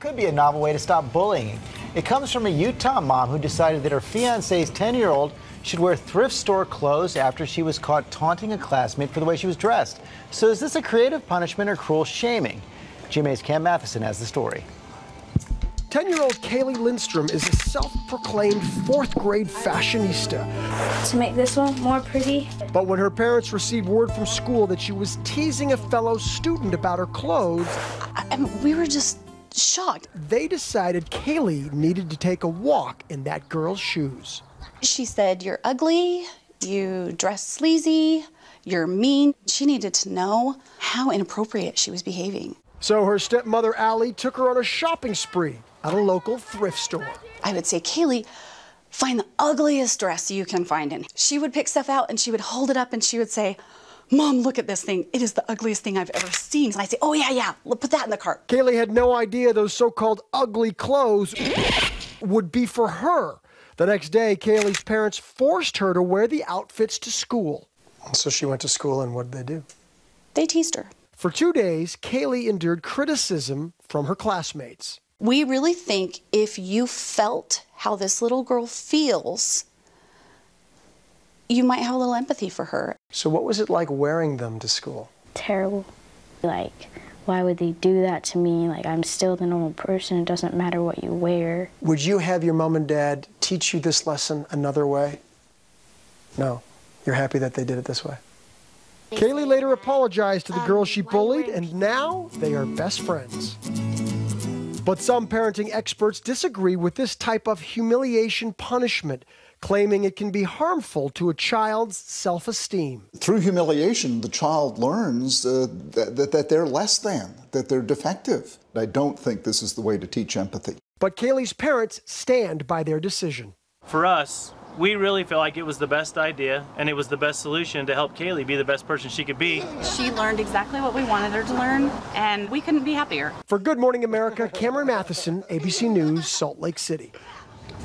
could be a novel way to stop bullying. It comes from a Utah mom who decided that her fiance's 10-year-old should wear thrift store clothes after she was caught taunting a classmate for the way she was dressed. So is this a creative punishment or cruel shaming? GMA's Cam Matheson has the story. 10-year-old Kaylee Lindstrom is a self-proclaimed fourth-grade fashionista. To make this one more pretty. But when her parents received word from school that she was teasing a fellow student about her clothes, we were just shocked. They decided Kaylee needed to take a walk in that girl's shoes. She said, "You're ugly, you dress sleazy, you're mean." She needed to know how inappropriate she was behaving. So her stepmother, Allie, took her on a shopping spree at a local thrift store. I would say, "Kaylee, find the ugliest dress you can find." And she would pick stuff out and she would hold it up and she would say, "Mom, look at this thing. It is the ugliest thing I've ever seen." And I'd say, "Oh, yeah, put that in the cart." Kaylee had no idea those so-called ugly clothes would be for her. The next day, Kaylee's parents forced her to wear the outfits to school. So she went to school, and what did they do? They teased her. For 2 days, Kaylee endured criticism from her classmates. We really think if you felt how this little girl feels, you might have a little empathy for her. So what was it like wearing them to school? Terrible. Like, why would they do that to me? Like, I'm still the normal person. It doesn't matter what you wear. Would you have your mom and dad teach you this lesson another way? No. You're happy that they did it this way? Kaylee later apologized to the girl she bullied, and now they are best friends. But some parenting experts disagree with this type of humiliation punishment, claiming it can be harmful to a child's self-esteem. Through humiliation, the child learns that they're less than, that they're defective. I don't think this is the way to teach empathy. But Kaylee's parents stand by their decision. For us, we really feel like it was the best idea and it was the best solution to help Kaylee be the best person she could be. She learned exactly what we wanted her to learn, and we couldn't be happier. For Good Morning America, Cameron Matheson, ABC News, Salt Lake City.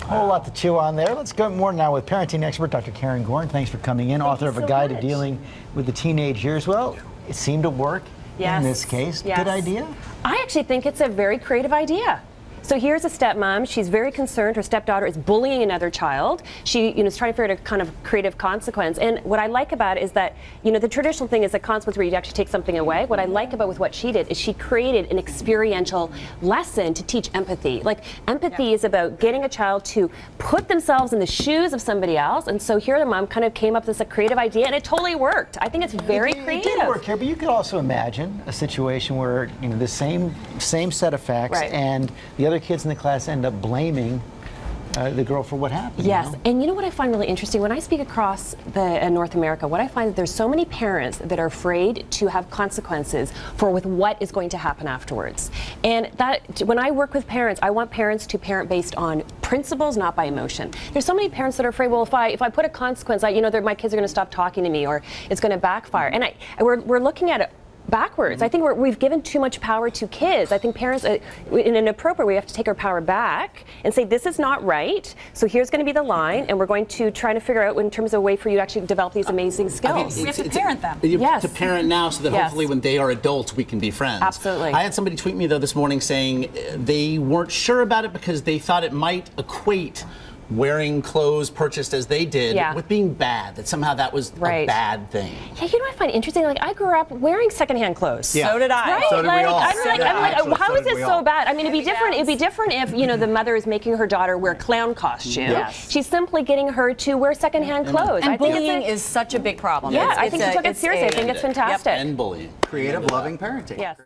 A whole lot to chew on there. Let's go more now with parenting expert Dr. Karen Gorn. Thanks for coming in, author of A Guide to Dealing with the Teenage Years. Well, it seemed to work in this case. Yes. Good idea? I actually think it's a very creative idea. So here's a stepmom. She's very concerned her stepdaughter is bullying another child. She, is trying to figure out a kind of creative consequence. And what I like about it is that, the traditional thing is a consequence where you actually take something away. What I like about with what she did is she created an experiential lesson to teach empathy. Like, empathy is about getting a child to put themselves in the shoes of somebody else. And so here the mom kind of came up with this creative idea, and it totally worked. I think it's very creative. It did work here, but you could also imagine a situation where, the same set of facts, and the other kids in the class end up blaming the girl for what happened. Yes, and you know what I find really interesting? When I speak across North America, what I find is there's so many parents that are afraid to have consequences with what is going to happen afterwards. And that, when I work with parents, I want parents to parent based on principles, not by emotion. There's so many parents that are afraid, well, if I put a consequence, my kids are going to stop talking to me, or it's going to backfire. And we're looking at it backwards. I think we've given too much power to kids. I think parents, in an appropriate way, have to take our power back and say, this is not right, so here's going to be the line, and we're going to try to figure out in terms of a way for you to actually develop these amazing skills. We have to parent them. Yes. To parent now so that hopefully when they are adults, we can be friends. Absolutely. I had somebody tweet me, though, this morning saying they weren't sure about it because they thought it might equate wearing clothes purchased as they did with being bad, that somehow that was a bad thing. Yeah, you know what I find interesting? Like, I grew up wearing secondhand clothes. Yeah. So did I. Right? So did we all. I'm like, how is this so bad? I mean, it'd be different if, the mother is making her daughter wear clown costume. Yes. She's simply getting her to wear secondhand clothes. And bullying is such a big problem. Yeah, I think she took it seriously. I think it's fantastic. And bullying. Creative, loving parenting. Yes.